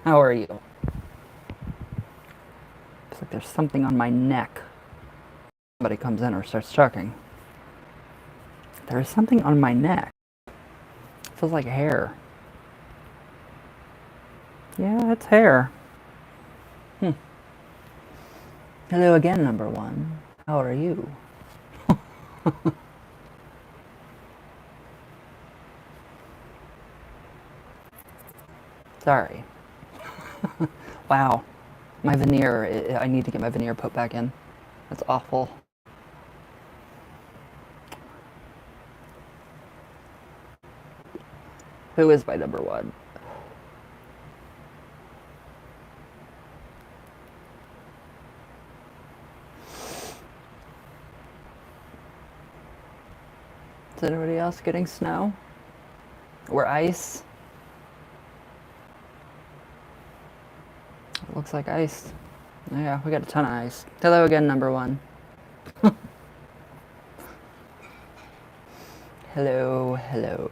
How are you? It's like there's something on my neck. Somebody comes in or starts talking. There's something on my neck. It feels like hair. Yeah, it's hair. Hmm. Hello again, number one. How are you? Sorry. Wow. My veneer, I need to get my veneer put back in. That's awful. Who is my number one? Is anybody else getting snow? Or ice? It looks like ice. Yeah, we got a ton of ice. Hello again, number one. Hello, hello.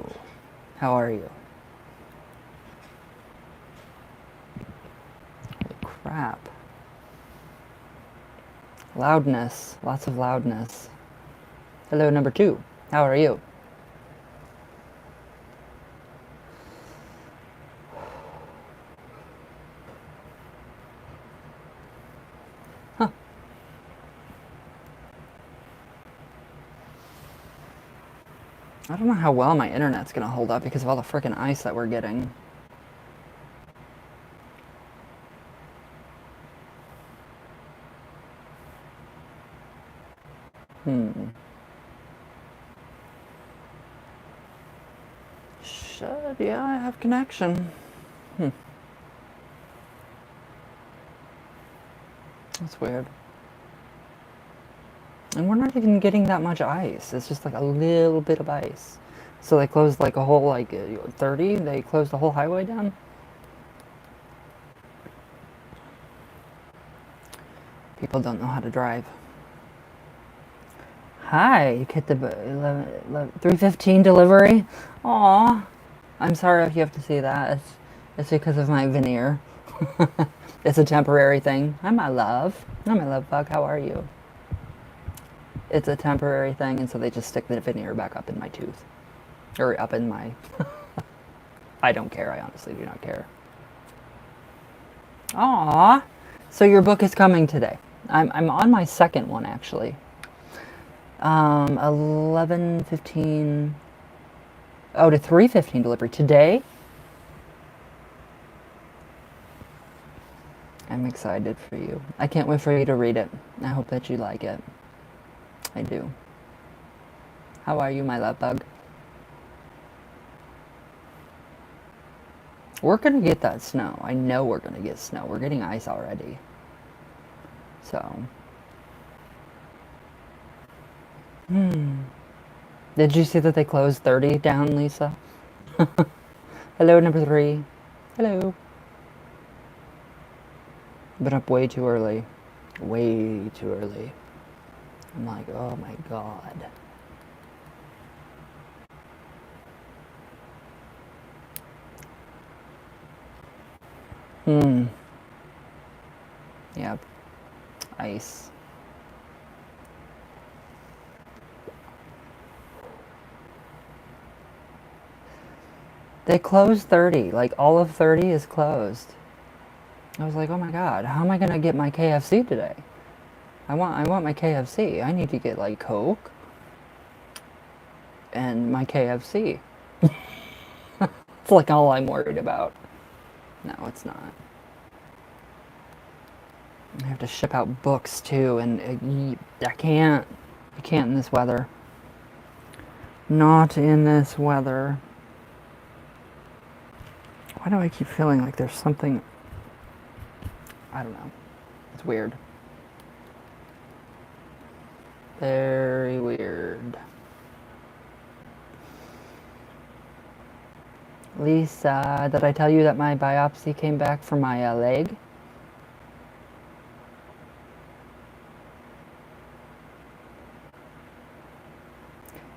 How are you? Holy crap. Loudness. Lots of loudness. Hello, number two. How are you? Huh. I don't know how well my internet's gonna hold up because of all the frickin' ice that we're getting. Should, yeah, I have connection. That's weird. And we're not even getting that much ice. It's just like a little bit of ice. So they closed like a whole, like 30? They closed the whole highway down? People don't know how to drive. Hi, you get the 3:15 delivery? Aw. I'm sorry if you have to see that. It's because of my veneer. It's a temporary thing. Hi, my love. Hi, my love bug. How are you? It's a temporary thing, and so they just stick the veneer back up in my tooth. Or up in my... I don't care. I honestly do not care. Aw. So your book is coming today. I'm on my second one, actually. 11:15... Oh, to 3:15 delivery. Today? I'm excited for you. I can't wait for you to read it. I hope that you like it. I do. How are you, my love bug? We're gonna get that snow. I know we're gonna get snow. We're getting ice already. So. Did you see that they closed 30 down, Lisa? Hello, number three. Hello. Been up way too early. Way too early. I'm like, oh my god. Yep. Ice. They closed 30. Like, all of 30 is closed. I was like, oh my god, how am I gonna get my KFC today? I want my KFC. I need to get like Coke and my KFC. It's like all I'm worried about. No, it's not. I have to ship out books too, and I can't. I can't in this weather. Not in this weather. Why do I keep feeling like there's something? I don't know. It's weird. Very weird. Lisa, did I tell you that my biopsy came back for my leg?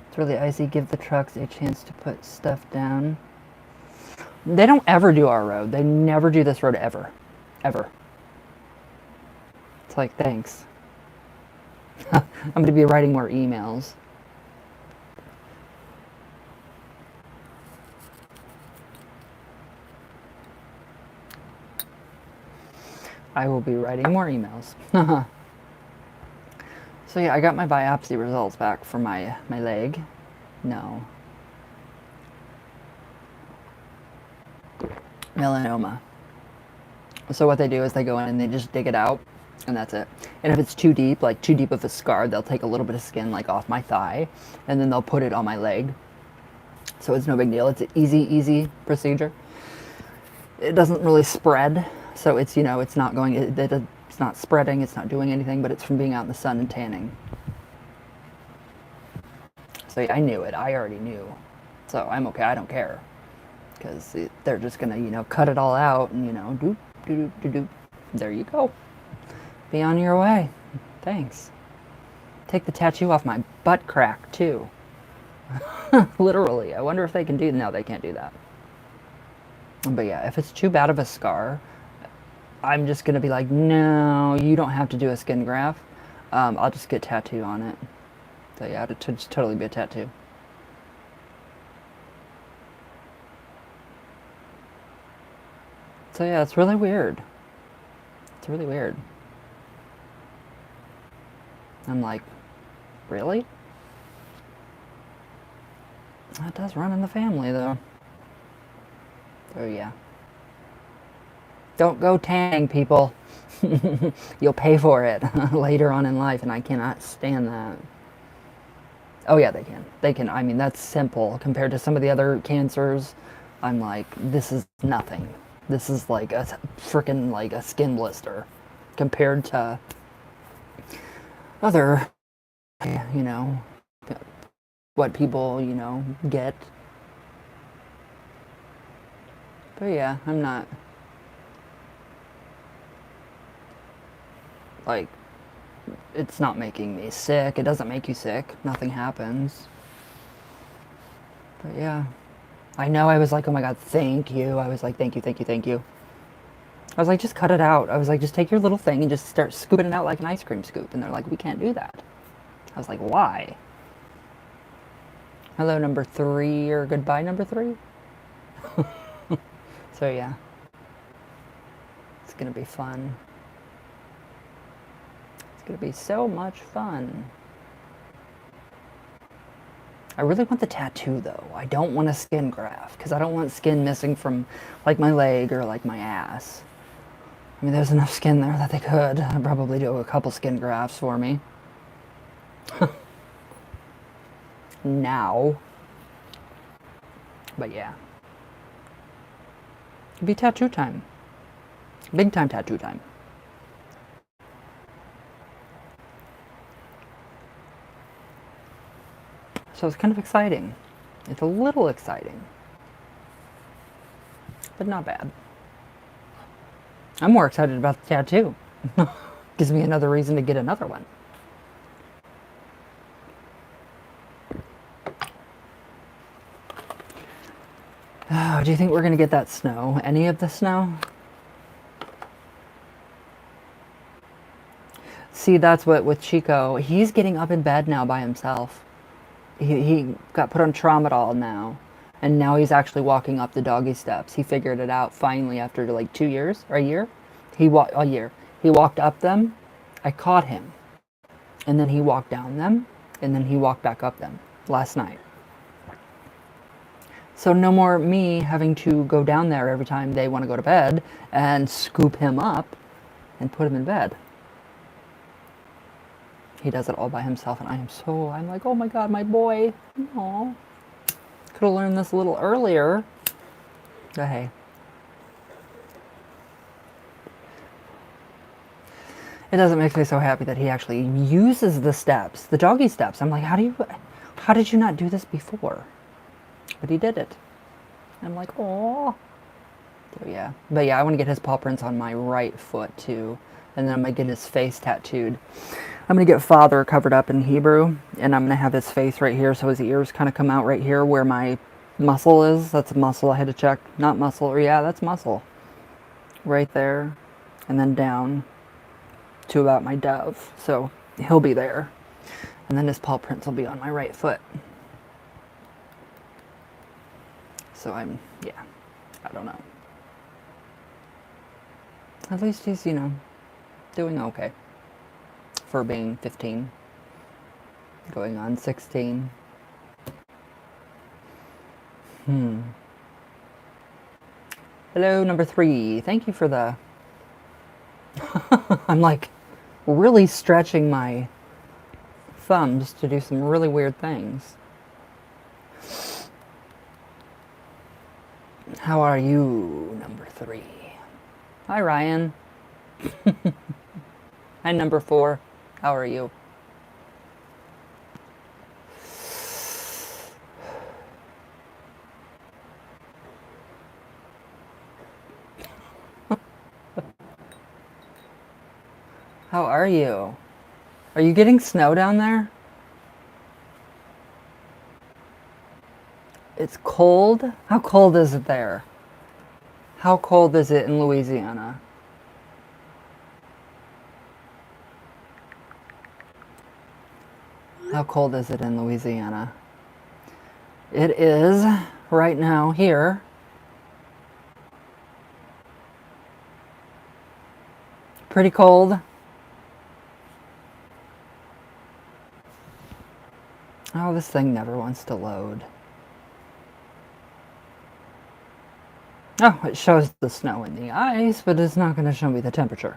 It's really icy. Give the trucks a chance to put stuff down. They don't ever do our road. They never do this road ever. Ever. It's like, thanks. I'm going to be writing more emails. I will be writing more emails. So yeah, I got my biopsy results back for my leg. No. Melanoma. So what they do is they go in and they just dig it out, and that's it. And if it's too deep, like too deep of a scar, they'll take a little bit of skin like off my thigh, and then they'll put it on my leg. So it's no big deal. It's an easy procedure. It doesn't really spread, so it's, you know, it's not going, it's not spreading, it's not doing anything, but it's from being out in the sun and tanning. So yeah, I knew it. I already knew. So I'm okay. I don't care. Because they're just going to, you know, cut it all out and, you know, doop, doop, doop, doop. There you go. Be on your way. Thanks. Take the tattoo off my butt crack, too. Literally. I wonder if they can do... No, they can't do that. But yeah, if it's too bad of a scar, I'm just going to be like, no, you don't have to do a skin graft. I'll just get tattoo on it. So yeah, it'll just totally be a tattoo. So yeah, it's really weird. It's really weird. I'm like, really? That does run in the family, though. Oh yeah. Don't go tanning, people. You'll pay for it later on in life, and I cannot stand that. Oh yeah, they can. They can. I mean, that's simple compared to some of the other cancers. I'm like, this is nothing. This is like a freaking like a skin blister compared to other, you know, what people, you know, get. But yeah, I'm not like, it's not making me sick. It doesn't make you sick. Nothing happens. But yeah. I know I was like, oh my god, thank you. I was like, thank you, thank you, thank you. I was like, just cut it out. I was like, just take your little thing and just start scooping it out like an ice cream scoop. And they're like, we can't do that. I was like, why? Hello, number 3, or goodbye, number 3? So yeah. It's gonna be fun. It's gonna be so much fun. I really want the tattoo, though. I don't want a skin graft, because I don't want skin missing from, like, my leg or, like, my ass. I mean, there's enough skin there that they could. I'd probably do a couple skin grafts for me. Now. But, yeah. It'd be tattoo time. Big time tattoo time. So it's kind of exciting. It's a little exciting. But not bad. I'm more excited about the tattoo. Gives me another reason to get another one. Oh, do you think we're going to get that snow? Any of the snow? See, that's what with Chico. He's getting up in bed now by himself. He got put on Tramadol now, and now he's actually walking up the doggy steps. He figured it out finally after like 2 years or a year. A year. He walked up them. I caught him, and then he walked down them, and then he walked back up them last night. So no more me having to go down there every time they want to go to bed and scoop him up and put him in bed. He does it all by himself, and I'm like, oh my god, my boy. Aw. Could have learned this a little earlier. But hey. It doesn't make me so happy that he actually uses the steps, the doggy steps. I'm like, how did you not do this before? But he did it. I'm like, oh. So yeah. But yeah, I want to get his paw prints on my right foot too. And then I'm going to get his face tattooed. I'm going to get Father covered up in Hebrew, and I'm going to have his face right here so his ears kind of come out right here where my muscle is. That's a muscle. I had to check. Not muscle. Or yeah, that's muscle. Right there. And then down to about my dove. So he'll be there. And then his paw prints will be on my right foot. So yeah, I don't know. At least he's, doing okay for being 15, going on 16. Hello, number 3. Thank you for the... I'm like really stretching my thumbs to do some really weird things. How are you, number 3? Hi, Ryan. Hi, number 4. How are you? How are you? Are you getting snow down there? It's cold? How cold is it there? How cold is it in Louisiana? How cold is it in Louisiana? It is right now here. Pretty cold. Oh, this thing never wants to load. Oh, it shows the snow and the ice, but it's not going to show me the temperature.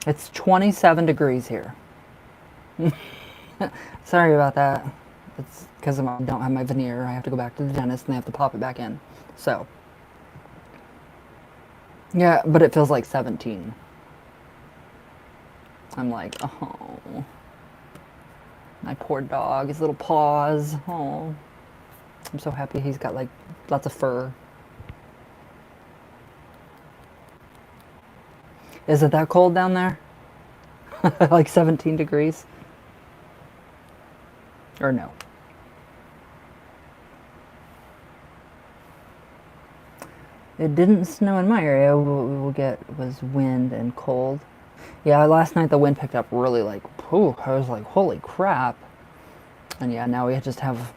It's 27 degrees here. Sorry about that. It's because I don't have my veneer. I have to go back to the dentist and they have to pop it back in. So, yeah, but it feels like 17. I'm like, oh, my poor dog, his little paws. Oh, I'm so happy he's got like lots of fur. Is it that cold down there? Like 17 degrees? Or no? It didn't snow in my area. What we will get was wind and cold. Yeah, last night the wind picked up really like, whew, I was like, holy crap. And yeah, now we just have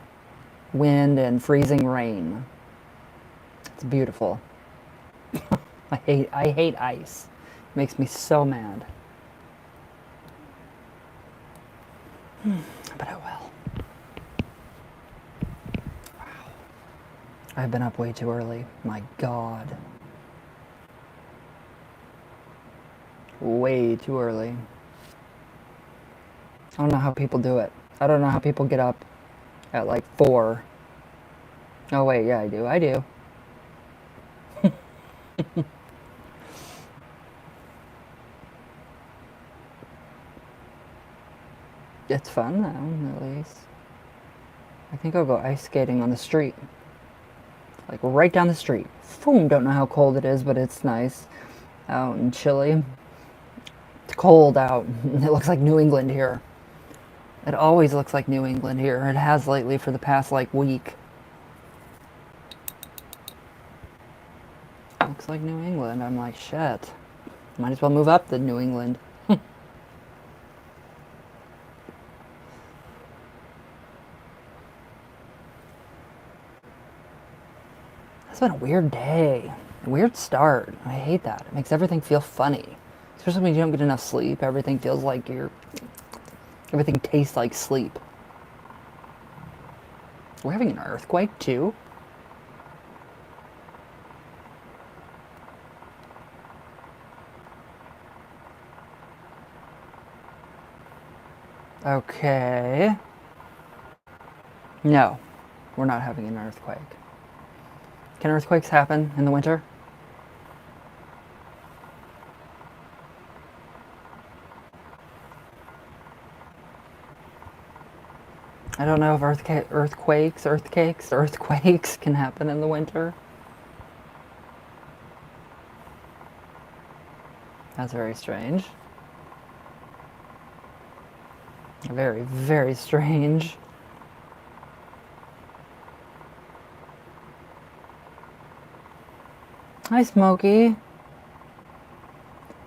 wind and freezing rain. It's beautiful. I hate ice. It makes me so mad. But oh well. Wow. I've been up way too early. My God. Way too early. I don't know how people do it. I don't know how people get up at like 4. Oh wait, yeah, I do. I do. It's fun though, at least. I think I'll go ice skating on the street. Like right down the street. Boom, don't know how cold it is, but it's nice. Out in Chile. It's cold out. It looks like New England here. It always looks like New England here. It has lately for the past like week. Looks like New England. I'm like, shit. Might as well move up to New England. It's been a weird day. A weird start. I hate that. It makes everything feel funny. Especially when you don't get enough sleep. Everything feels like everything tastes like sleep. We're having an earthquake too? Okay. No, we're not having an earthquake. Can earthquakes happen in the winter? I don't know if earthquakes can happen in the winter. That's very strange. Very, very strange. Hi, Smokey.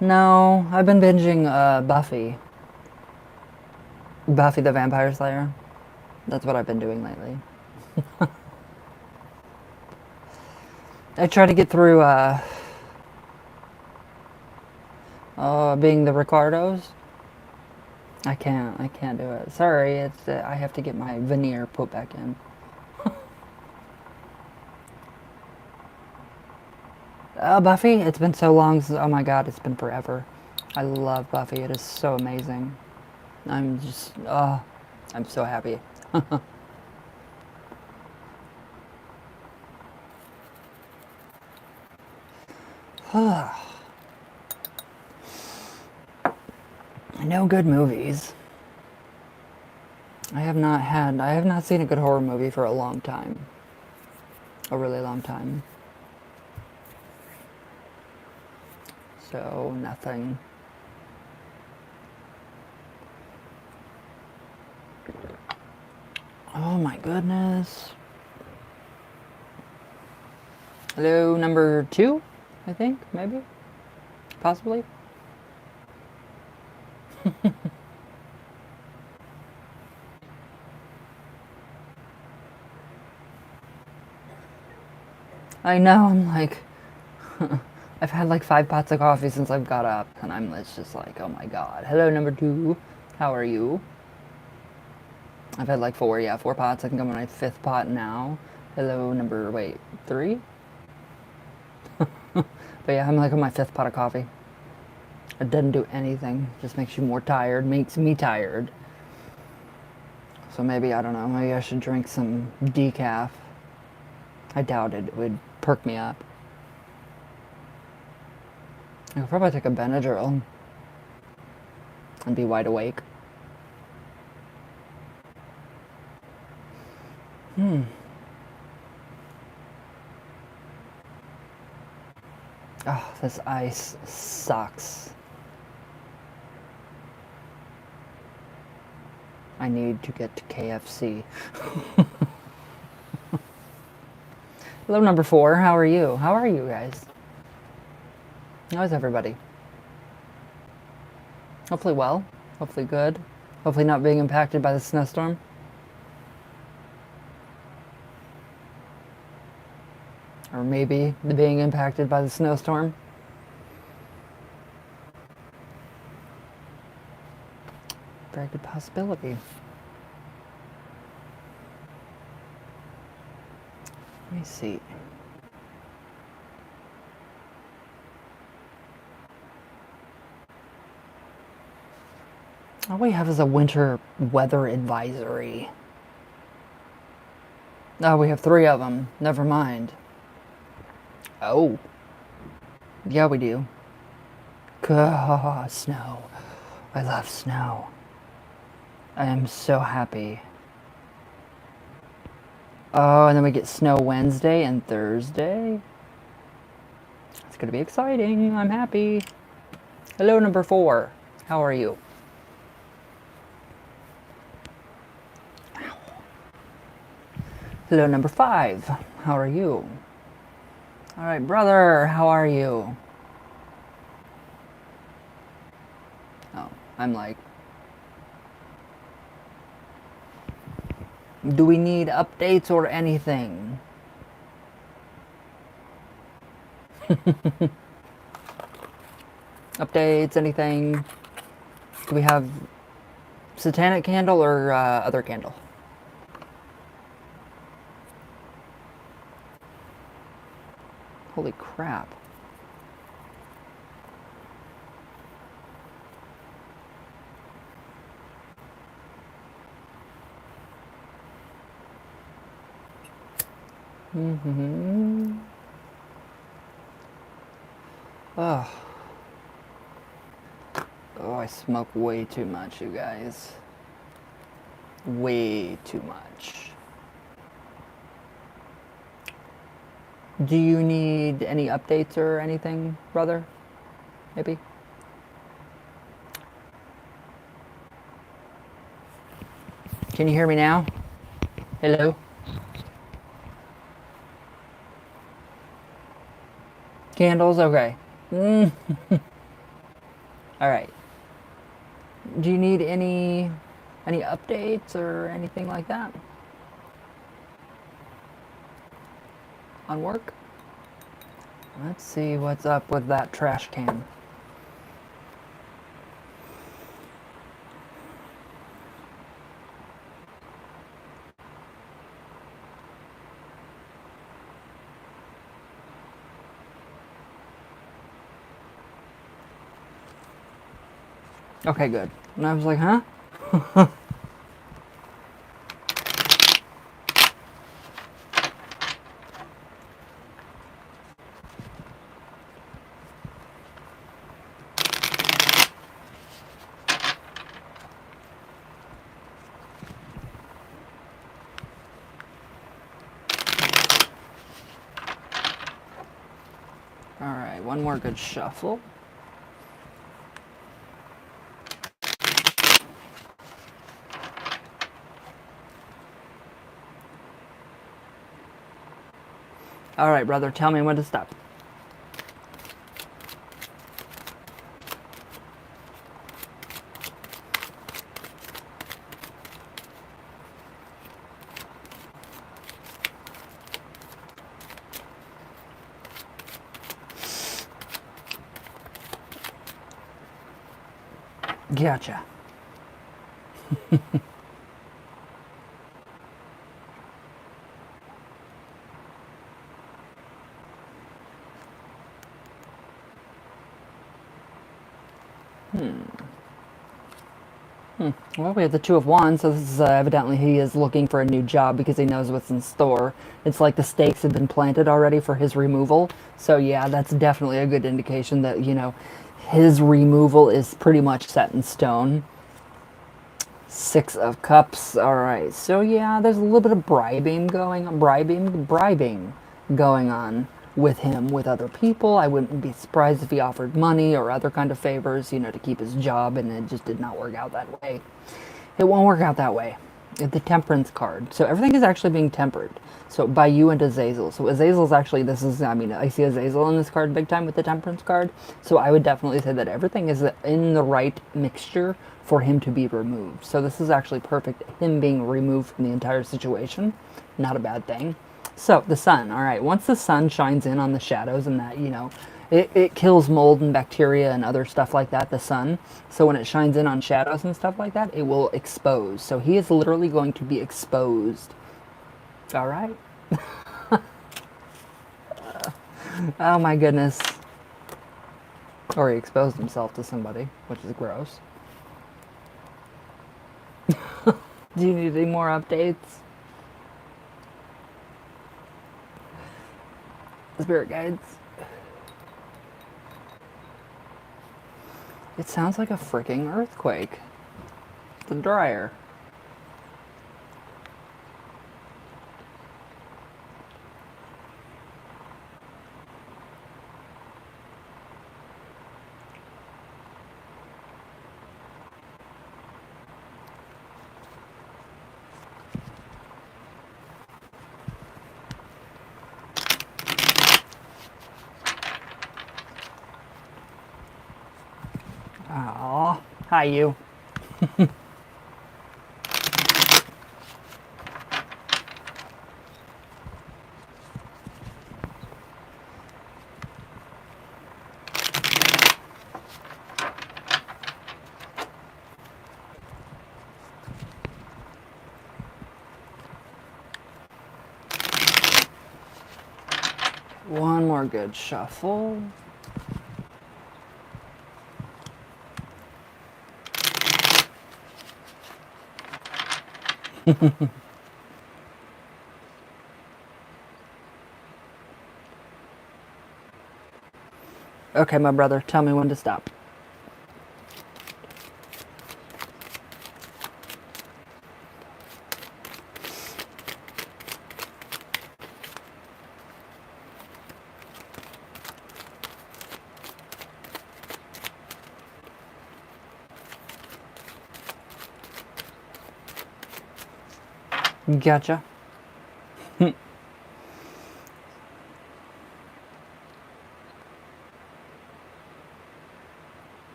No, I've been binging Buffy. Buffy the Vampire Slayer. That's what I've been doing lately. I try to get through being the Ricardos. I can't do it. Sorry, it's I have to get my veneer put back in. Buffy, it's been so long since, oh my god, it's been forever. I love Buffy. It is so amazing. I'm just, I'm so happy. No good movies. I have not seen a good horror movie for a long time. A really long time. So, nothing. Oh my goodness. Hello, number 2, I think, maybe? Possibly? I know, I'm like, I've had like 5 pots of coffee since I've got up, and it's just like, oh my god. Hello, number 2, how are you? I've had like 4 pots. I think I'm on my 5th pot now. Hello, number, 3? But yeah, I'm like on my 5th pot of coffee. It doesn't do anything. Just makes you more tired. Makes me tired. So maybe, I don't know, maybe I should drink some decaf. I doubt it would perk me up. I could probably take a Benadryl and be wide awake. Oh, this ice sucks. I need to get to KFC. Hello, number 4. How are you? How are you guys? How's everybody? Hopefully well. Hopefully good. Hopefully not being impacted by the snowstorm. Or maybe being impacted by the snowstorm. Very good possibility. Let me see. All we have is a winter weather advisory. Oh, we have 3 of them. Never mind. Oh. Yeah, we do. Snow. I love snow. I am so happy. Oh, and then we get snow Wednesday and Thursday. It's going to be exciting. I'm happy. Hello, number 4. How are you? Hello, number 5. How are you? All right, brother, how are you? Oh, I'm like, do we need updates or anything? Updates, anything? Do we have satanic candle or other candle? Holy crap. Oh. Oh, I smoke way too much, you guys. Way too much. Do you need any updates or anything, brother? Maybe? Can you hear me now? Hello? Candles, okay. All right. Do you need any updates or anything like that on work? Let's see what's up with that trash can. Okay, good. And I was like, huh? All right, one more good shuffle. All right, brother, tell me when to stop. Gotcha. Well, we have the Two of Wands, so this is evidently he is looking for a new job because he knows what's in store. It's like the stakes have been planted already for his removal. So yeah, that's definitely a good indication that, his removal is pretty much set in stone. Six of Cups. All right. So yeah, there's a little bit of bribing going on with him with other people. I wouldn't be surprised if he offered money or other kind of favors, to keep his job, and it just did not work out that way. It won't work out that way. The Temperance card. So everything is actually being tempered. So by you and Azazel. So Azazel's actually, I see Azazel in this card big time with the Temperance card. So I would definitely say that everything is in the right mixture for him to be removed. So this is actually perfect. Him being removed from the entire situation. Not a bad thing. So the sun. All right. Once the sun shines in on the shadows and that, it kills mold and bacteria and other stuff like that, the sun. So when it shines in on shadows and stuff like that, it will expose. So he is literally going to be exposed. All right. Oh my goodness. Or he exposed himself to somebody, which is gross. Do you need any more updates? Spirit guides. It sounds like a freaking earthquake. The dryer. Aw, hi you. One more good shuffle. Okay, my brother, tell me when to stop. Gotcha.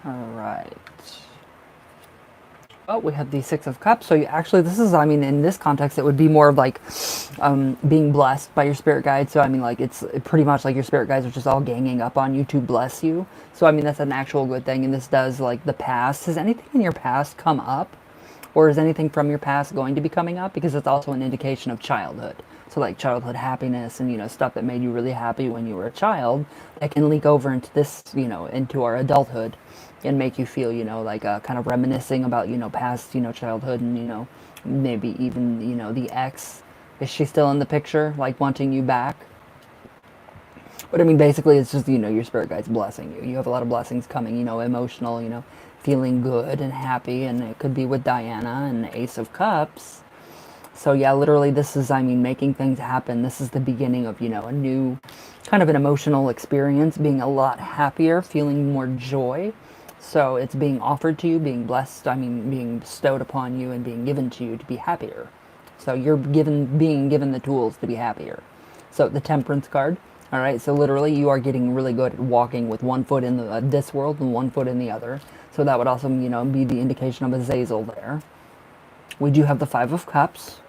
All right. Oh, we have the Six of Cups. So you actually, this is, I mean, in this context, it would be more of like being blessed by your spirit guides. So, I mean, like, it's pretty much like your spirit guides are just all ganging up on you to bless you. So, I mean, that's an actual good thing. And this does, like, the past. Has anything in your past come up? Or is anything from your past going to be coming up? Because it's also an indication of childhood. So, like, childhood happiness and, you know, stuff that made you really happy when you were a child that can leak over into this, you know, into our adulthood and make you feel, you know, like kind of reminiscing about, you know, past, you know, childhood and, you know, maybe even, you know, the ex. Is she still in the picture, like wanting you back? But I mean, basically, it's just, you know, your spirit guides blessing you. You have a lot of blessings coming, you know, emotional, you know, feeling good and happy. And it could be with Diana and the Ace of Cups. So yeah, literally this is, I mean, making things happen. This is the beginning of, you know, a new kind of an emotional experience, being a lot happier, feeling more joy. So it's being offered to you, being blessed, I mean, being bestowed upon you and being given to you to be happier. So you're being given the tools to be happier. So the Temperance card, all right, so literally you are getting really good at walking with one foot in this world and one foot in the other. So that would also, you know, be the indication of Azazel there. We do have the Five of Cups.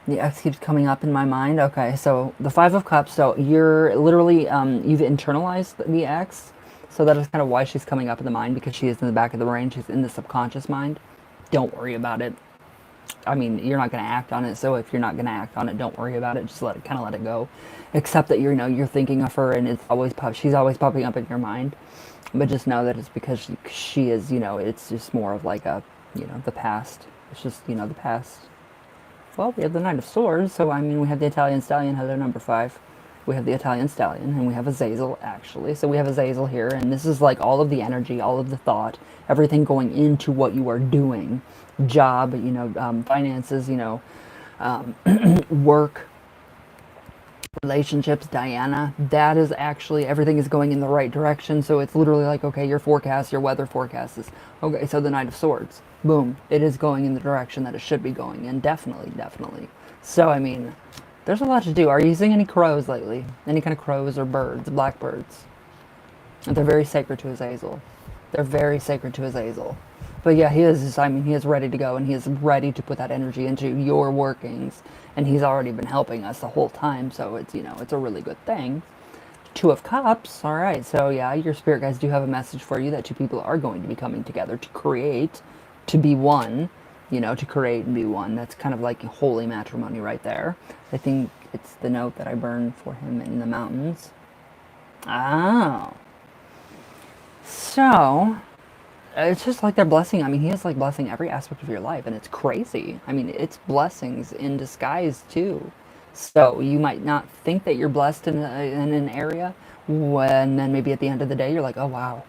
The X keeps coming up in my mind. Okay, so the Five of Cups, so you're literally, you've internalized the X. So that is kind of why she's coming up in the mind, because she is in the back of the brain. She's in the subconscious mind. Don't worry about it. I mean, you're not going to act on it. So if you're not going to act on it, don't worry about it. Just let it go. Except that you're, you know, you're thinking of her and she's always popping up in your mind. But just know that it's because she is, you know, it's just more of like a, you know, the past. It's just, you know, the past. Well, we have the Knight of Swords. So, I mean, we have the Italian Stallion, hello, number 5. We have the Italian Stallion, and we have Azazel, actually. So we have Azazel here, and this is like all of the energy, all of the thought, everything going into what you are doing. Job, you know, finances, you know, work, relationships, Diana. That is actually, everything is going in the right direction. So it's literally like, okay, your forecast, your weather forecast is, okay, so the Knight of Swords. Boom. It is going in the direction that it should be going in. Definitely, definitely. So, I mean, there's a lot to do. Are you seeing any crows lately? Any kind of crows or birds, blackbirds? They're very sacred to Azazel. They're very sacred to Azazel. But yeah, he is, I mean, he is ready to go, and he is ready to put that energy into your workings. And he's already been helping us the whole time, so it's, you know, it's a really good thing. Two of Cups. All right, so yeah, your spirit guides do have a message for you that two people are going to be coming together to create, to be one. You know, to create and be one. That's kind of like holy matrimony right there. I think it's the note that I burned for him in the mountains. Oh. So, it's just like they're blessing. I mean, he is like blessing every aspect of your life, and it's crazy. I mean, it's blessings in disguise, too. So, you might not think that you're blessed in an area, when then maybe at the end of the day, you're like, oh, wow,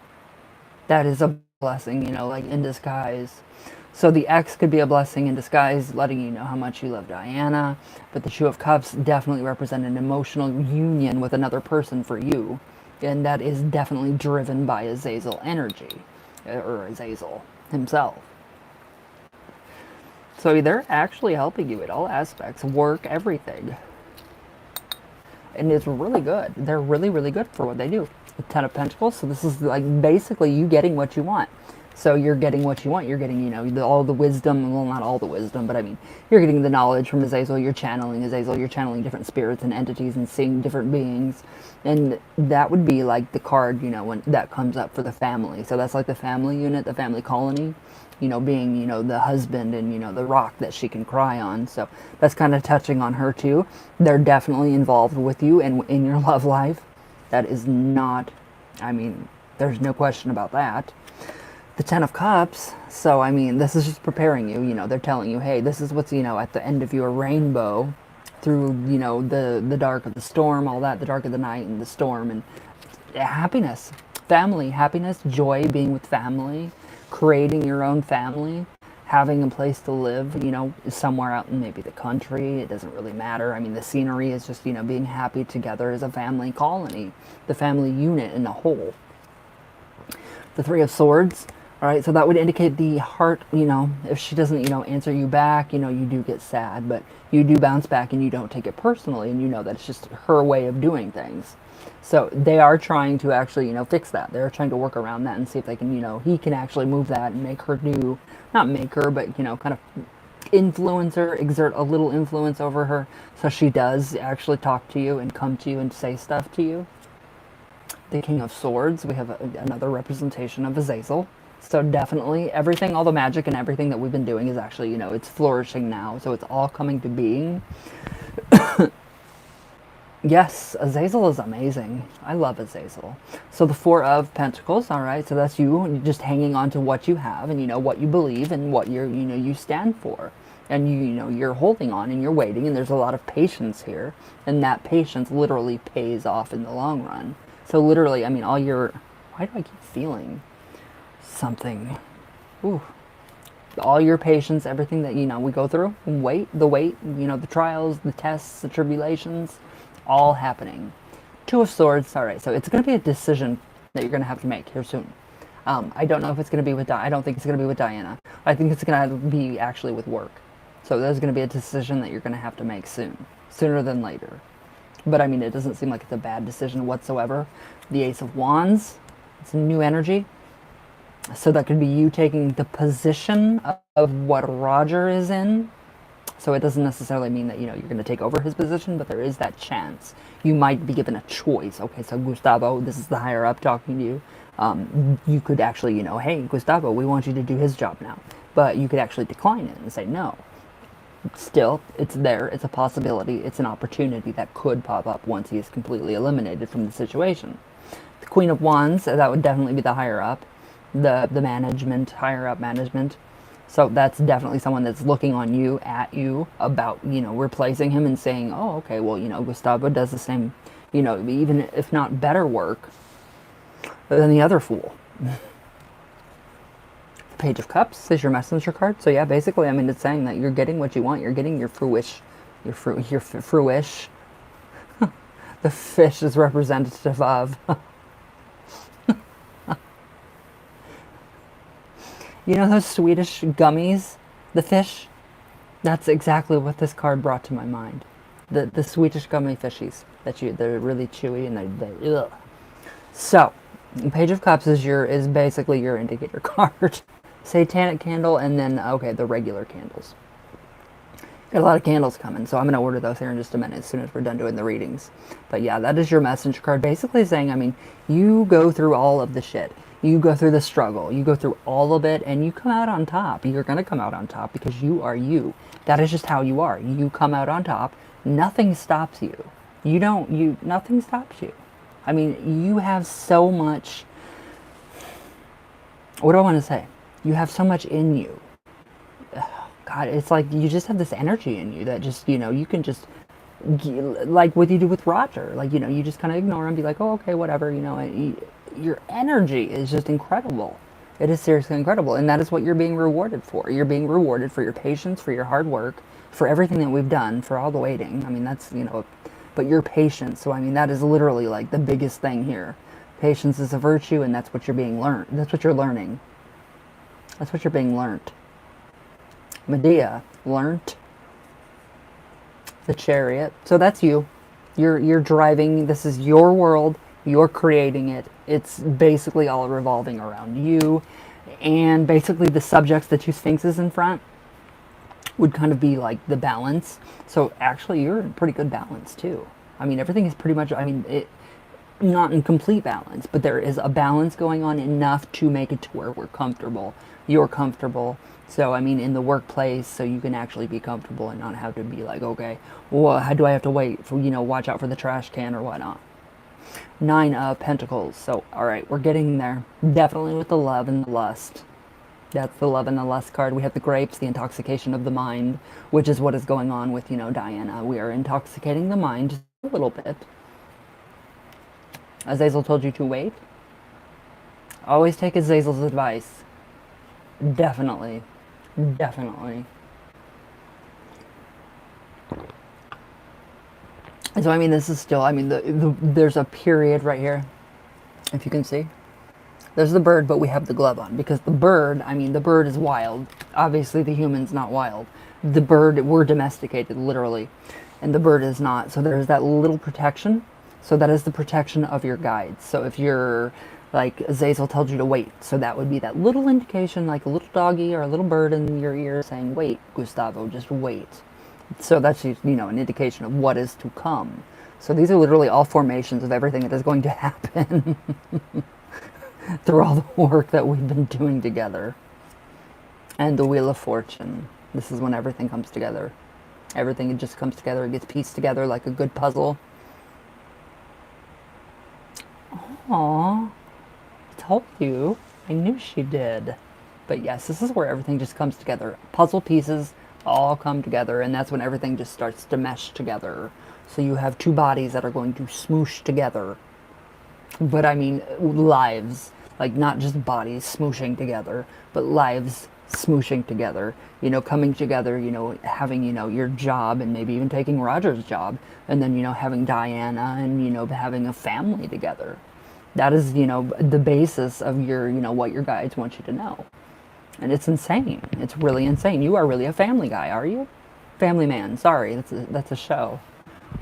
that is a blessing, you know, like in disguise. So the X could be a blessing in disguise, letting you know how much you love Diana. But the Two of Cups definitely represent an emotional union with another person for you. And that is definitely driven by Azazel energy, or Azazel himself. So they're actually helping you at all aspects, work, everything. And it's really good. They're really, really good for what they do. The Ten of Pentacles, so this is like basically you getting what you want. So you're getting what you want. You're getting, you know, all the wisdom. Well, not all the wisdom, but I mean, you're getting the knowledge from Azazel. You're channeling Azazel. You're channeling different spirits and entities and seeing different beings. And that would be like the card, you know, when that comes up for the family. So that's like the family unit, the family colony, you know, being, you know, the husband and, you know, the rock that she can cry on. So that's kind of touching on her too. They're definitely involved with you and in your love life. That is not, I mean, there's no question about that. The Ten of Cups, so I mean, this is just preparing you, you know, they're telling you, hey, this is what's, you know, at the end of your rainbow, through, you know, the dark of the storm, all that, the dark of the night and the storm, and happiness, family, happiness, joy, being with family, creating your own family, having a place to live, you know, somewhere out in maybe the country, it doesn't really matter. I mean, the scenery is just, you know, being happy together as a family colony, the family unit in a whole. The Three of Swords. All right, so that would indicate the heart, if she doesn't, answer you back, you do get sad, but you do bounce back and you don't take it personally, and you know that it's just her way of doing things. So they are trying to actually, fix that. They're trying to work around that and see if they can, he can actually move that and make her do, not make her, but, kind of influence her, exert a little influence over her, so she does actually talk to you and come to you and say stuff to you. The King of Swords, we have another representation of Azazel. So definitely everything, all the magic and everything that we've been doing is actually, it's flourishing now. So it's all coming to being. Yes, Azazel is amazing. I love Azazel. So the Four of Pentacles, all right. So that's you just hanging on to what you have and what you believe and what you stand for. And you're holding on and you're waiting, and there's a lot of patience here. And that patience literally pays off in the long run. So literally, I mean, why do I keep feeling something? Ooh. All your patience, everything that, we go through, the wait, the trials, the tests, the tribulations, all happening. Two of Swords, all right, so it's going to be a decision that you're going to have to make here soon. I don't know if it's going to be with, I don't think it's going to be with Diana. I think it's going to be actually with work. So there's going to be a decision that you're going to have to make soon, sooner than later. But I mean, it doesn't seem like it's a bad decision whatsoever. The Ace of Wands, it's a new energy. So that could be you taking the position of what Roger is in. So it doesn't necessarily mean that, you're going to take over his position, but there is that chance. You might be given a choice. Okay, so Gustavo, this is the higher up talking to you. You could actually, hey, Gustavo, we want you to do his job now. But you could actually decline it and say no. Still, it's there. It's a possibility. It's an opportunity that could pop up once he is completely eliminated from the situation. The Queen of Wands, that would definitely be the higher up. The management, higher up management. So that's definitely someone that's looking on you, at you, about, replacing him and saying, oh, okay, well, Gustavo does the same, even if not better work than the other fool. The Page of Cups is your messenger card. So yeah, basically, I mean, it's saying that you're getting what you want. You're getting your fruish. Your fruish. The fish is representative of. You know those Swedish gummies? The fish? That's exactly what this card brought to my mind. The Swedish gummy fishies. They're really chewy and they ugh. So, Page of Cups is basically your indicator card. Satanic candle, and then, okay, the regular candles. Got a lot of candles coming, so I'm going to order those here in just a minute as soon as we're done doing the readings. But yeah, that is your messenger card. Basically saying, I mean, you go through all of the shit. You go through the struggle. You go through all of it, and you come out on top. You're going to come out on top because you are you. That is just how you are. You come out on top. Nothing stops you. Nothing stops you. I mean, you have so much. What do I want to say? You have so much in you. God, it's like you just have this energy in you that just, you can just, like what you do with Roger, like, you just kind of ignore him, be like, oh, okay, whatever, your energy is just incredible. It is seriously incredible, and that is what you're being rewarded for. You're being rewarded for your patience, for your hard work, for everything that we've done, for all the waiting. I mean, that's, but your patience, so I mean, that is literally like the biggest thing here. Patience is a virtue, and that's what you're being learned. That's what you're learning. That's what you're being learned. Medea learned the Chariot. So that's you. You're driving. This is your world. You're creating it. It's basically all revolving around you. And basically the subjects, the two sphinxes in front, would kind of be like the balance. So actually you're in pretty good balance too. I mean, everything is pretty much, not in complete balance, but there is a balance going on enough to make it to where we're comfortable. You're comfortable. So, I mean, in the workplace, so you can actually be comfortable and not have to be like, okay, well, how do I have to wait for, watch out for the trash can or whatnot. 9 of Pentacles. So, all right, we're getting there. Definitely with the love and the lust. That's the love and the lust card. We have the grapes, the intoxication of the mind, which is what is going on with, Diana. We are intoxicating the mind just a little bit. Azazel told you to wait. Always take Azazel's advice. Definitely. Definitely. So, I mean, this is still, I mean, there's a period right here, if you can see. There's the bird, but we have the glove on because the bird, I mean, the bird is wild. Obviously, the human's not wild. The bird, we're domesticated, literally, and the bird is not. So there's that little protection. So that is the protection of your guides. So if you're, like Azazel tells you to wait, so that would be that little indication, like a little doggy or a little bird in your ear saying, wait, Gustavo, just wait. So that's, you know, an indication of what is to come. So these are literally all formations of everything that is going to happen through all the work that we've been doing together. And the Wheel of Fortune. This is when everything comes together. Everything, it just comes together. It gets pieced together like a good puzzle. Aww. I told you. I knew she did. But yes, this is where everything just comes together. Puzzle pieces all come together, and that's when everything just starts to mesh together. So you have two bodies that are going to smoosh together. But I mean, lives. Like, not just bodies smooshing together, but lives smooshing together. You know, coming together, you know, having, you know, your job and maybe even taking Roger's job. And then, you know, having Diana and, you know, having a family together. That is, you know, the basis of your, you know, what your guides want you to know. And it's insane. It's really insane. You are really a family guy, are you? Family man. Sorry, that's a show.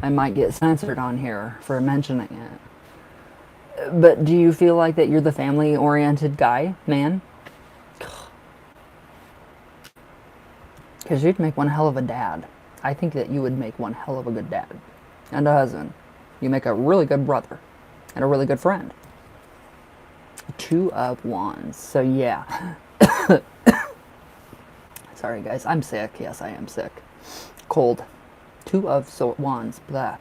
I might get censored on here for mentioning it. But do you feel like that you're the family-oriented guy, man? Because you'd make one hell of a dad. I think that you would make one hell of a good dad. And a husband. You make a really good brother. And a really good friend. Two of Wands. So yeah. Sorry guys, I'm sick. Yes, I am sick. Cold. Two of Wands. Blah.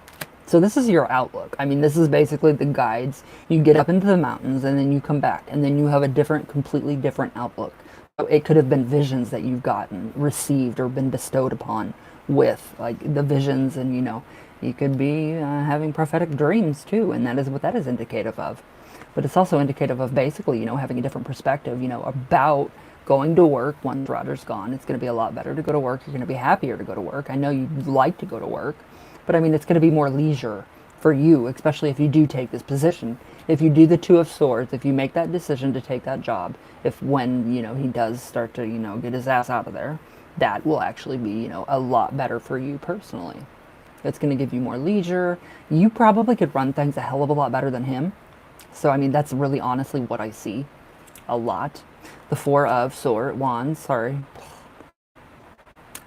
So this is your outlook. I mean, this is basically the guides. You get up into the mountains and then you come back and then you have a different, completely different outlook. So it could have been visions that you've gotten, received, or been bestowed upon with, like the visions, and you know, you could be having prophetic dreams too, and that is what that is indicative of. But it's also indicative of basically, you know, having a different perspective, you know, about going to work once Roger's gone. It's going to be a lot better to go to work. You're going to be happier to go to work. I know you like to go to work. But I mean, it's going to be more leisure for you, especially if you do take this position. If you do the Two of Swords, if you make that decision to take that job, if when, you know, he does start to, you know, get his ass out of there, that will actually be, you know, a lot better for you personally. It's going to give you more leisure. You probably could run things a hell of a lot better than him. So, I mean, that's really honestly what I see a lot. The Four of Wands, sorry.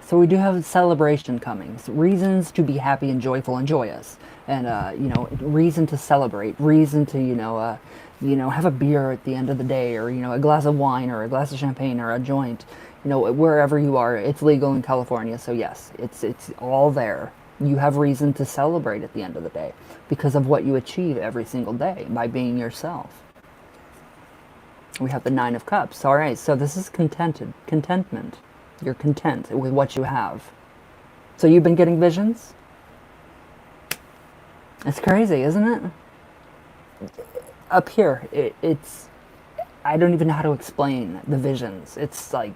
So we do have a celebration coming. So reasons to be happy and joyful and joyous. And, you know, reason to celebrate. Reason to, you know, have a beer at the end of the day. Or, you know, a glass of wine or a glass of champagne or a joint. You know, wherever you are. It's legal in California. So, yes, it's all there. You have reason to celebrate at the end of the day. Because of what you achieve every single day. By being yourself. We have the Nine of Cups. All right, so this is contentment. You're content with what you have. So you've been getting visions? It's crazy, isn't it? Up here, it's... I don't even know how to explain the visions. It's like...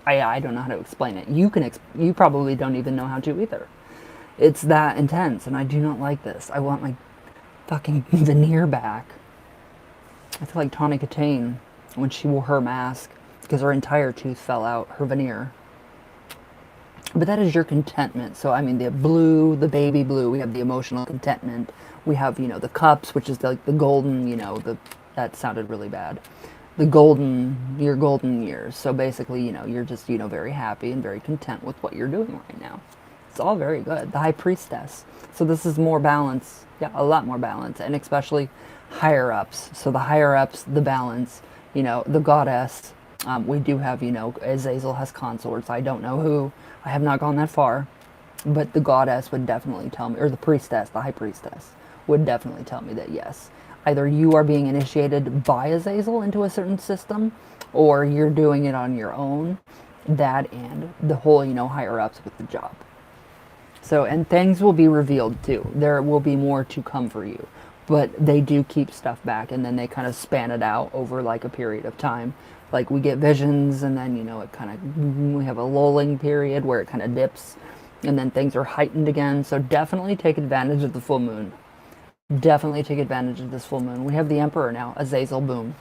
I don't know how to explain it. You probably don't even know how to either. It's that intense, and I do not like this. I want my fucking veneer back. I feel like Tawny Katane when she wore her mask. Because her entire tooth fell out, her veneer. But that is your contentment. So, I mean, the blue, the baby blue, we have the emotional contentment. We have, you know, the cups, which is like the golden, you know, that sounded really bad. The golden, your golden years. So basically, you know, you're just, you know, very happy and very content with what you're doing right now. It's all very good. The High Priestess. So this is more balance. Yeah, a lot more balance. And especially higher ups. So the higher ups, the balance, you know, the goddess. We do have, you know, Azazel has consorts. I don't know who. I have not gone that far. But the goddess would definitely tell me, or the priestess, the high priestess, would definitely tell me that yes. Either you are being initiated by Azazel into a certain system, or you're doing it on your own. That and the whole, you know, higher ups with the job. So, and things will be revealed too. There will be more to come for you. But they do keep stuff back, and then they kind of span it out over like a period of time. Like we get visions, and then, you know, it kind of, we have a lulling period where it kind of dips, and then things are heightened again. So definitely take advantage of the full moon. Definitely take advantage of this full moon. We have the Emperor now, Azazel, boom.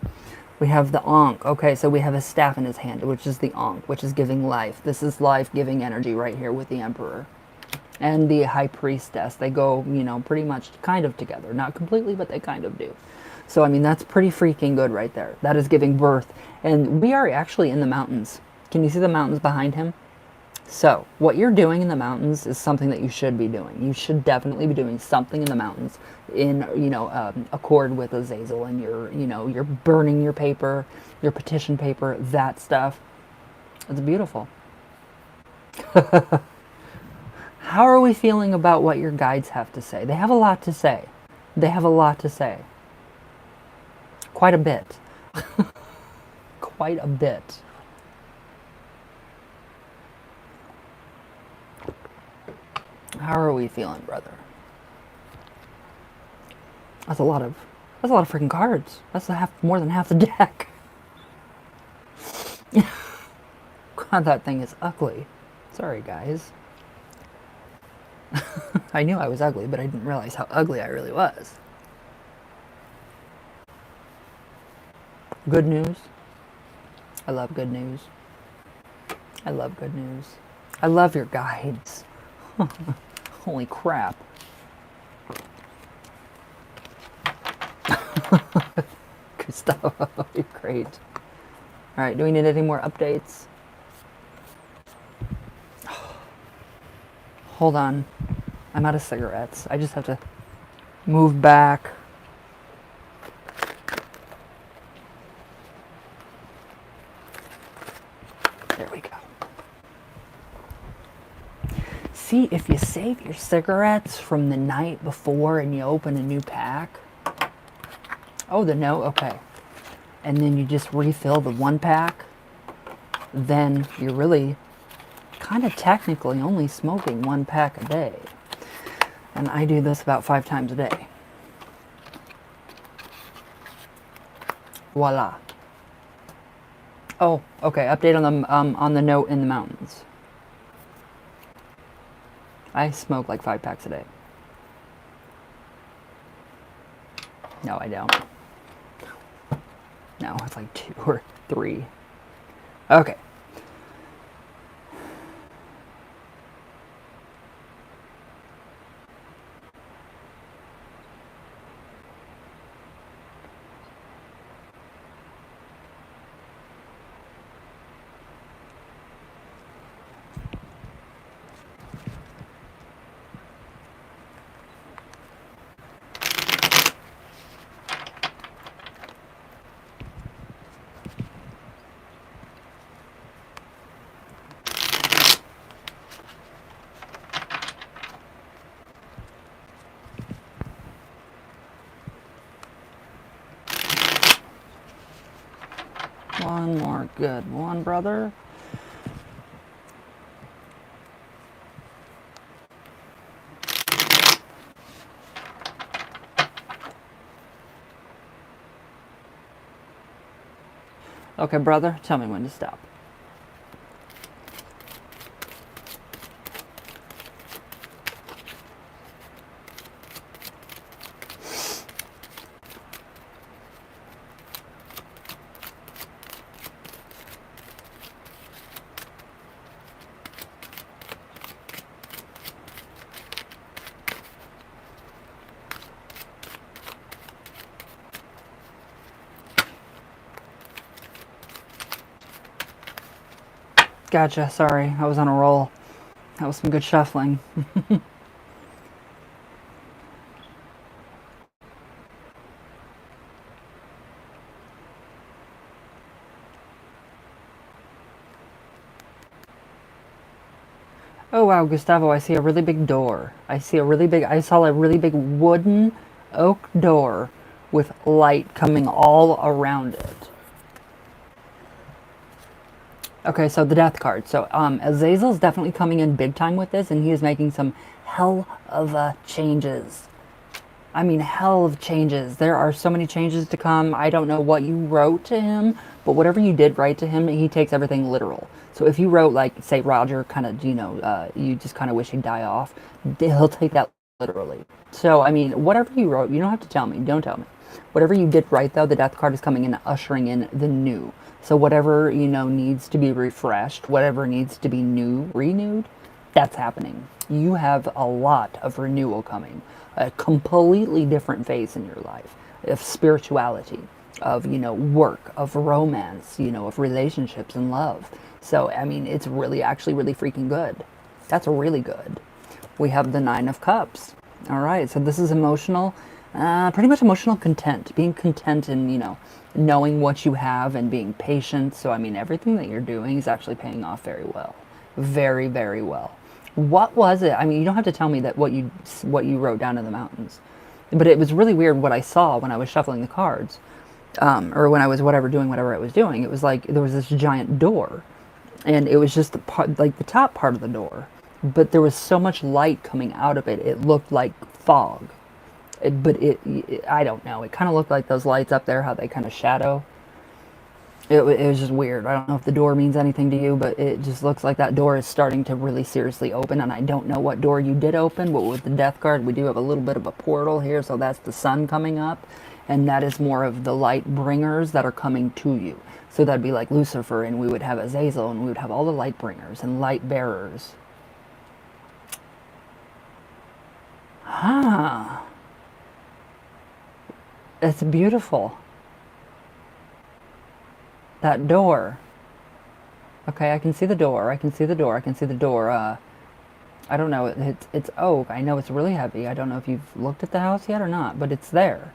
We have the Ankh. Okay, so we have a staff in his hand, which is the Ankh, which is giving life. This is life-giving energy right here with the Emperor. And the High Priestess. They go, you know, pretty much kind of together. Not completely, but they kind of do. So, I mean, that's pretty freaking good right there. That is giving birth. And we are actually in the mountains. Can you see the mountains behind him? So, what you're doing in the mountains is something that you should be doing. You should definitely be doing something in the mountains in, you know, accord with Azazel, and you're burning your paper, your petition paper, that stuff. It's beautiful. How are we feeling about what your guides have to say? They have a lot to say. They have a lot to say. Quite a bit. Quite a bit. How are we feeling, brother? That's a lot of freaking cards. That's more than half the deck. God, that thing is ugly. Sorry, guys. I knew I was ugly, but I didn't realize how ugly I really was. Good news. I love good news. I love good news. I love your guides. Holy crap. Gustavo, you're great. Alright, do we need any more updates? Hold on. I'm out of cigarettes. I just have to move back. There we go. See, if you save your cigarettes from the night before and you open a new pack. Oh, the no? Okay. And then you just refill the one pack. Then you're really kind of technically only smoking one pack a day. And I do this about 5 times a day. Voila. Oh, okay. Update on the note in the mountains. I smoke like 5 packs a day. No, I don't. No, it's like 2 or 3. Okay. One more good one, brother. Okay, brother, tell me when to stop. Gotcha, sorry, I was on a roll. That was some good shuffling. Oh wow, Gustavo, I see a really big door. I saw a really big wooden oak door with light coming all around it. Okay, so the death card. So Azazel's definitely coming in big time with this, and he is making some hell of changes. I mean, hell of changes. There are so many changes to come. I don't know what you wrote to him, but whatever you did write to him, he takes everything literal. So if you wrote, like, say, Roger, kind of, you know, you just kind of wish he'd die off, he'll take that literally. So, I mean, whatever you wrote, you don't have to tell me. Don't tell me. Whatever you did right, though, the death card is coming in, ushering in the new. So whatever, needs to be refreshed, whatever needs to be renewed, that's happening. You have a lot of renewal coming. A completely different phase in your life of spirituality, of, work, of romance, of relationships and love. So, I mean, it's really actually really freaking good. That's really good. We have the Nine of Cups. All right, so this is emotional, pretty much emotional content, being content in, knowing what you have and being patient. So, I mean, everything that you're doing is actually paying off very well. Very, very well. What was it? I mean, you don't have to tell me that what you wrote down in the mountains, but it was really weird what I saw when I was shuffling the cards, or when I was doing whatever I was doing. It was like there was this giant door, and it was just like the top part of the door, but there was so much light coming out of it. It looked like fog. I don't know. It kind of looked like those lights up there, how they kind of shadow. It was just weird. I don't know if the door means anything to you, but it just looks like that door is starting to really seriously open, and I don't know what door you did open, but with the death card, we do have a little bit of a portal here, so that's the sun coming up, and that is more of the light bringers that are coming to you. So that'd be like Lucifer, and we would have Azazel, and we would have all the light bringers and light bearers. Ah, it's beautiful. That door. Okay, I can see the door. I can see the door. I can see the door. I don't know. It's oak. I know it's really heavy. I don't know if you've looked at the house yet or not, but it's there.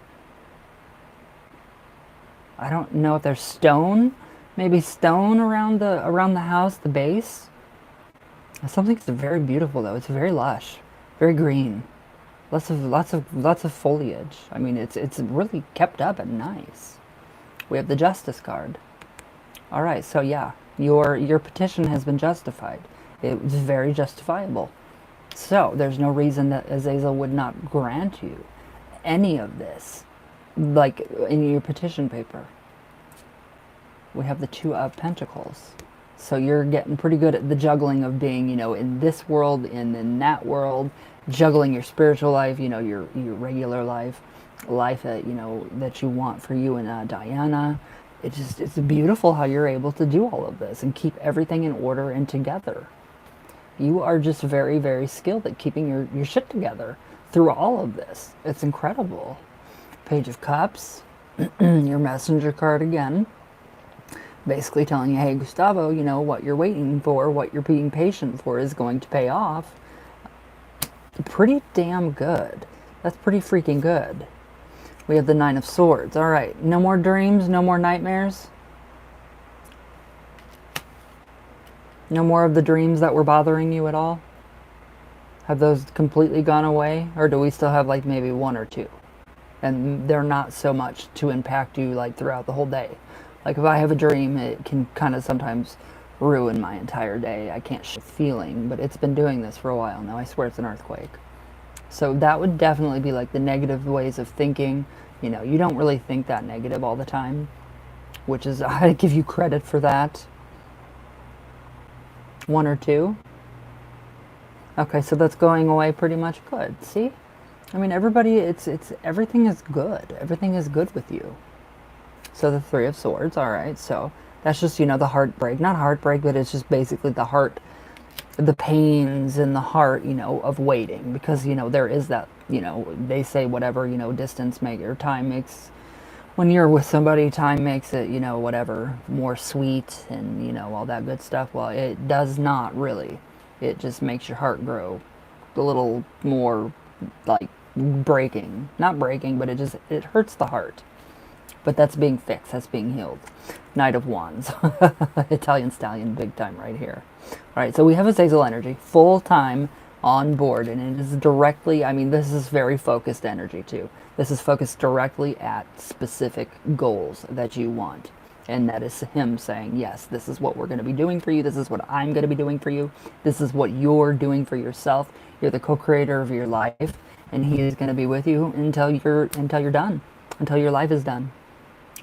I don't know if there's stone. Maybe stone around the house, the base. Something's very beautiful though. It's very lush, very green. Lots of foliage. I mean, it's really kept up and nice. We have the Justice card. All right, so yeah, your petition has been justified. It was very justifiable. So there's no reason that Azazel would not grant you any of this, like in your petition paper. We have the Two of Pentacles. So you're getting pretty good at the juggling of being, in this world and in that world, juggling your spiritual life, your regular life that, that you want for you and Diana. It's beautiful how you're able to do all of this and keep everything in order and together. You are just very, very skilled at keeping your shit together through all of this. It's incredible. Page of Cups, your messenger card again. Basically telling you, hey, Gustavo, what you're waiting for, what you're being patient for is going to pay off. Pretty damn good. That's pretty freaking good. We have the Nine of Swords. All right, no more dreams, no more nightmares. No more of the dreams that were bothering you at all? Have those completely gone away? Or do we still have like maybe one or two? And they're not so much to impact you like throughout the whole day. Like if I have a dream, it can kind of sometimes ruin my entire day. I can't shake feeling, but it's been doing this for a while now. I swear it's an earthquake. So that would definitely be like the negative ways of thinking. You don't really think that negative all the time, which is, I give you credit for that. One or two. Okay, so that's going away pretty much good. See? I mean, everybody, everything is good. Everything is good with you. So the Three of Swords, all right. So that's just, the heartbreak. Not heartbreak, but it's just basically the heart, the pains in the heart, of waiting. Because, there is that, they say whatever, distance or time makes, when you're with somebody, time makes it, whatever, more sweet and, all that good stuff. Well, it does not really. It just makes your heart grow a little more, like, breaking. Not breaking, but it hurts the heart. But that's being fixed. That's being healed. Knight of Wands. Italian stallion big time right here. All right, so we have Azazel energy full time on board, and it is directly, I mean, this is very focused energy too. This is focused directly at specific goals that you want. And that is him saying, yes, this is what we're going to be doing for you. This is what I'm going to be doing for you. This is what you're doing for yourself. You're the co-creator of your life, and he is going to be with you until you're done, until your life is done.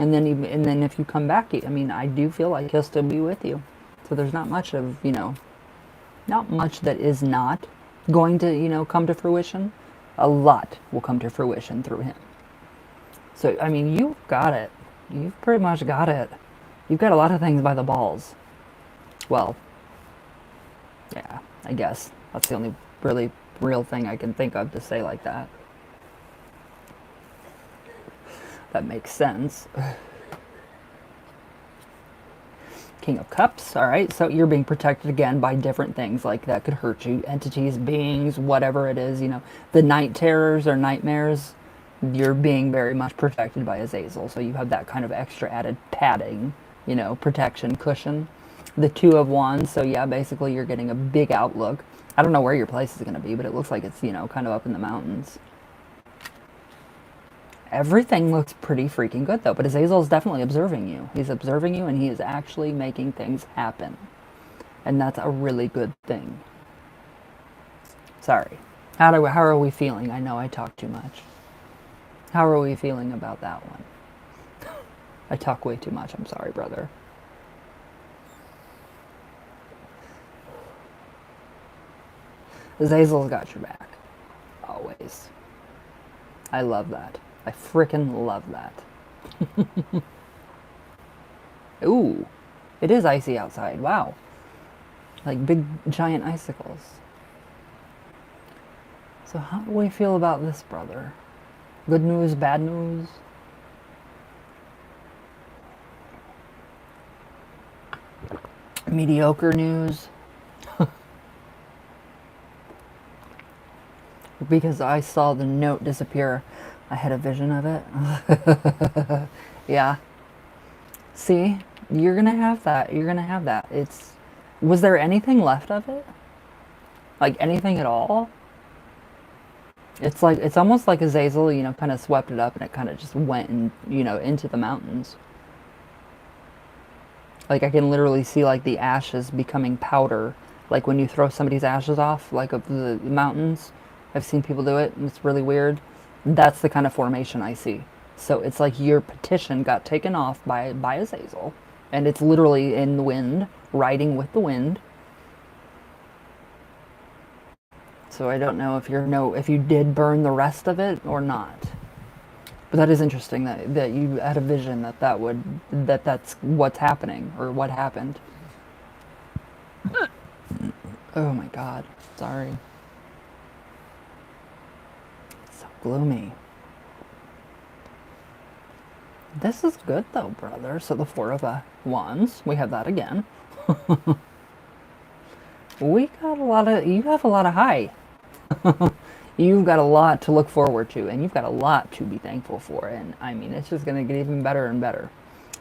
And then if you come back, I mean, I do feel like he'll still be with you. So there's not much of, not much that is not going to, come to fruition. A lot will come to fruition through him. So, I mean, you've got it. You've pretty much got it. You've got a lot of things by the balls. Well, yeah, I guess. That's the only really real thing I can think of to say like that. That makes sense. King of Cups, all right, so you're being protected again by different things like that could hurt you, entities, beings, whatever it is, you know, the night terrors or nightmares, you're being very much protected by Azazel, so you have that kind of extra added padding, you know, protection, cushion. The Two of Wands, so yeah, basically you're getting a big outlook. I don't know where your place is going to be, but it looks like it's, you know, kind of up in the mountains. Everything looks pretty freaking good though, but Azazel's definitely observing you. He's observing you and he is actually making things happen. And that's a really good thing. Sorry. How are we feeling? I know I talk too much. How are we feeling about that one? I talk way too much. I'm sorry, brother. Azazel's got your back. Always. I love that. I frickin' love that. Ooh, it is icy outside. Wow. Like big giant icicles. So how do we feel about this, brother? Good news, bad news? Mediocre news? Because I saw the note disappear, I had a vision of it. Yeah. See, you're gonna have that. You're gonna have that. Was there anything left of it? Like anything at all? It's almost like Azazel, you know, kind of swept it up and it kind of just went and, you know, into the mountains. Like I can literally see like the ashes becoming powder. Like when you throw somebody's ashes off, like of the mountains. I've seen people do it and it's really weird. That's the kind of formation I see. So it's like your petition got taken off by Azazel. And it's literally in the wind, riding with the wind. So I don't know if you did burn the rest of it or not. But that is interesting that you had a vision that's what's happening or what happened. Oh my God, sorry. It's so gloomy. This is good though, brother. So the Four of Wands, we have that again. You have a lot of high. You've got a lot to look forward to, and you've got a lot to be thankful for. And I mean, it's just going to get even better and better.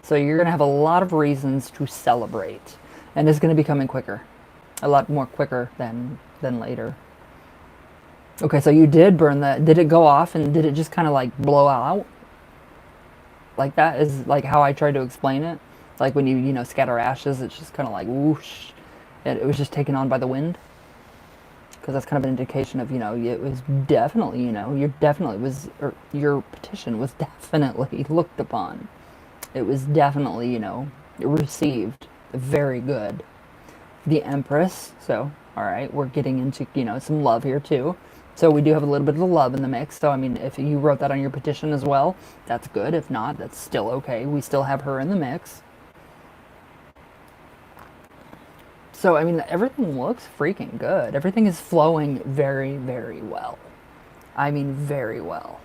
So you're going to have a lot of reasons to celebrate, and it's going to be coming quicker, a lot more quicker than later. Okay, so you did burn that. Did it go off, and did it just kind of like blow out? Like that is like how I tried to explain it. Like when you scatter ashes, it's just kind of like whoosh. It was just taken on by the wind. Because that's kind of an indication of, it was definitely, your petition was definitely looked upon. It was definitely, received. Very good. The Empress. So, all right, we're getting into, some love here too. So we do have a little bit of the love in the mix. So, I mean, if you wrote that on your petition as well, that's good. If not, that's still okay. We still have her in the mix. So, I mean, everything looks freaking good. Everything is flowing very, very well. I mean, very well.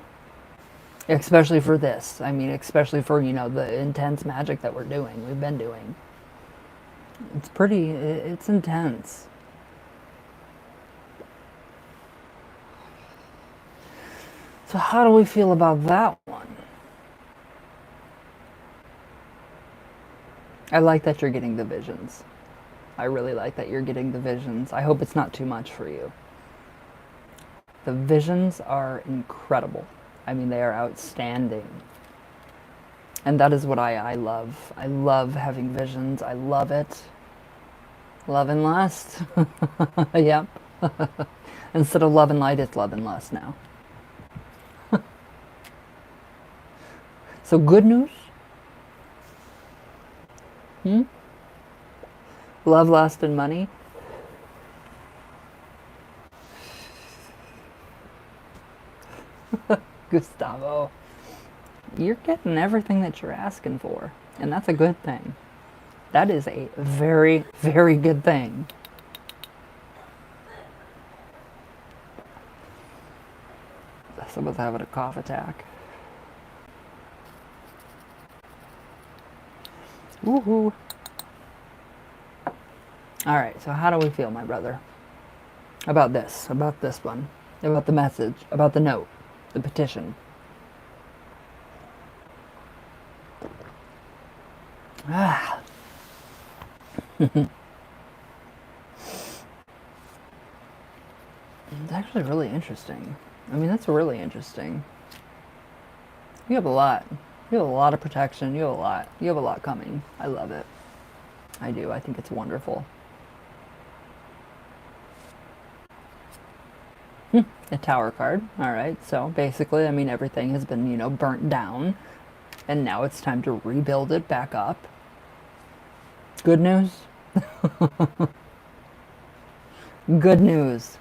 Especially for this. I mean, especially for, the intense magic that we've been doing. It's intense. So how do we feel about that one? I like that you're getting the visions. I really like that you're getting the visions. I hope it's not too much for you. The visions are incredible. I mean, they are outstanding. And that is what I love. I love having visions. I love it. Love and lust. Yep. Instead of love and light, it's love and lust now. So good news? Love, lust, and money. Gustavo, you're getting everything that you're asking for, and that's a good thing. That is a very, very good thing. Someone's having a cough attack. Woohoo. Alright, so how do we feel, my brother? About this one, about the message, about the note, the petition. Ah. It's actually really interesting. I mean, that's really interesting. You have a lot. You have a lot of protection. You have a lot. You have a lot coming. I love it. I do. I think it's wonderful. A tower card. All right. So basically, I mean, everything has been, you know, burnt down. And now it's time to rebuild it back up. Good news? Good news.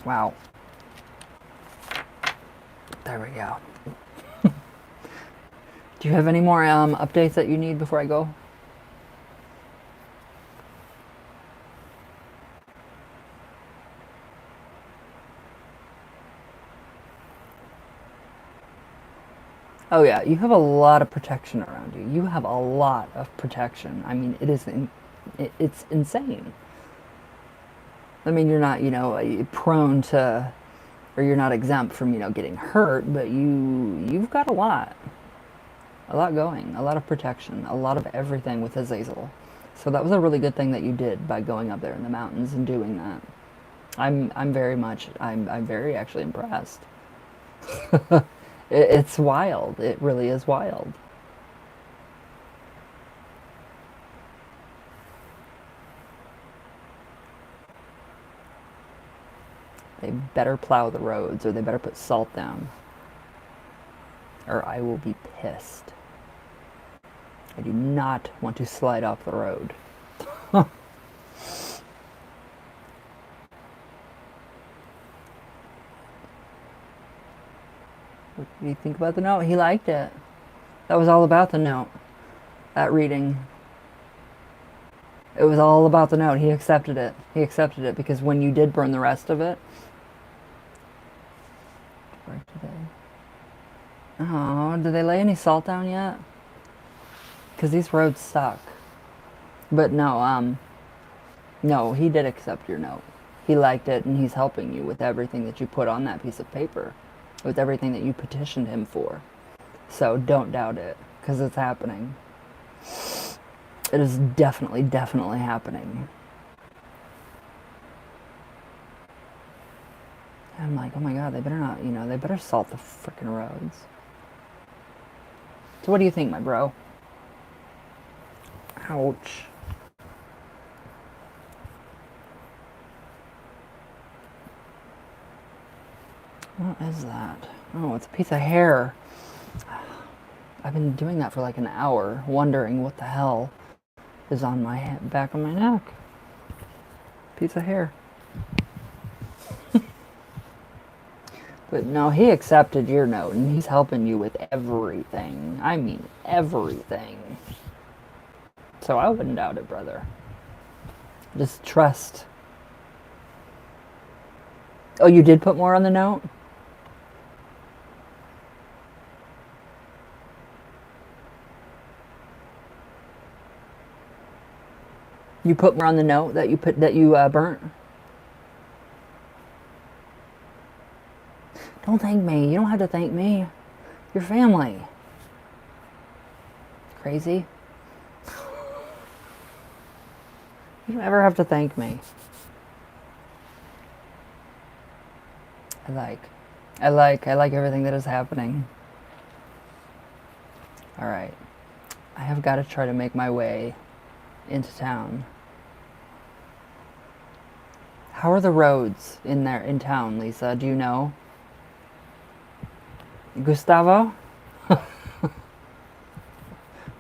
Wow. There we go. Do you have any more updates that you need before I go? Oh yeah, you have a lot of protection around you. You have a lot of protection. I mean, it's insane. I mean, you're not, you know, prone to, or you're not exempt from, you know, getting hurt, but you've got a lot going, a lot of protection, a lot of everything with Azazel. So that was a really good thing that you did by going up there in the mountains and doing that. I'm very actually impressed. It's wild. It really is wild. They better plow the roads or they better put salt down. Or I will be pissed. I do not want to slide off the road. What do you think about the note? He liked it. That was all about the note. That reading. It was all about the note. He accepted it. He accepted it because when you did burn the rest of it. Oh, did they lay any salt down yet? Because these roads suck. But no, no, he did accept your note. He liked it and he's helping you with everything that you put on that piece of paper. With everything that you petitioned him for. So don't doubt it, because it's happening. It is definitely, definitely happening. I'm like, oh my god, they better not, you know, they better salt the frickin' roads. So what do you think, my bro? Ouch. What is that? Oh, it's a piece of hair. I've been doing that for like an hour, wondering what the hell is on my back of my neck. Piece of hair. But no, he accepted your note and he's helping you with everything. I mean, everything. So I wouldn't doubt it, brother. Just trust. Oh, you did put more on the note? You put more on the note that you burnt? Don't thank me. You don't have to thank me. Your family. Crazy. You don't ever have to thank me. I like everything that is happening. All right. I have got to try to make my way into town. How are the roads in town, Lisa? Do you know? Gustavo?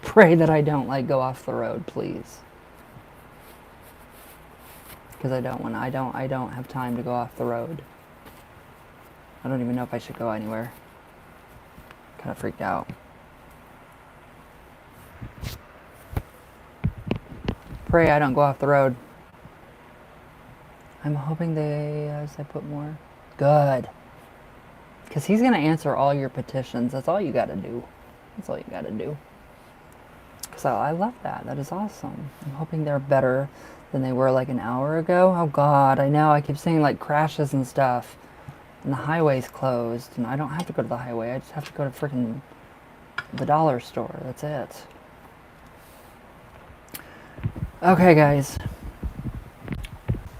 Pray that I don't go off the road, please. because I don't have time to go off the road. I don't even know if I should go anywhere. Kind of freaked out. Pray I don't go off the road. I'm hoping as I put more. Good. Because he's going to answer all your petitions. That's all you got to do. That's all you got to do. Because I love that. That is awesome. I'm hoping they're better than they were like an hour ago. Oh God, I know. I keep seeing like crashes and stuff. And the highway's closed. And I don't have to go to the highway. I just have to go to freaking the dollar store. That's it. Okay, guys.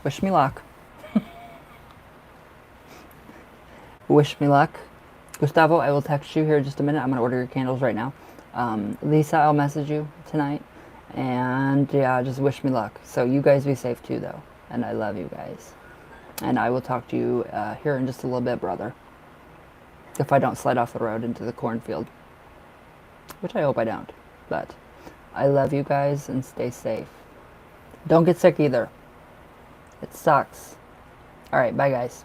Wish me luck. Wish me luck. Gustavo, I will text you here in just a minute. I'm going to order your candles right now. Lisa, I'll message you tonight. And yeah, just wish me luck. So you guys be safe too, though. And I love you guys. And I will talk to you here in just a little bit, brother. If I don't slide off the road into the cornfield. Which I hope I don't. But I love you guys and stay safe. Don't get sick either. It sucks. Alright, bye guys.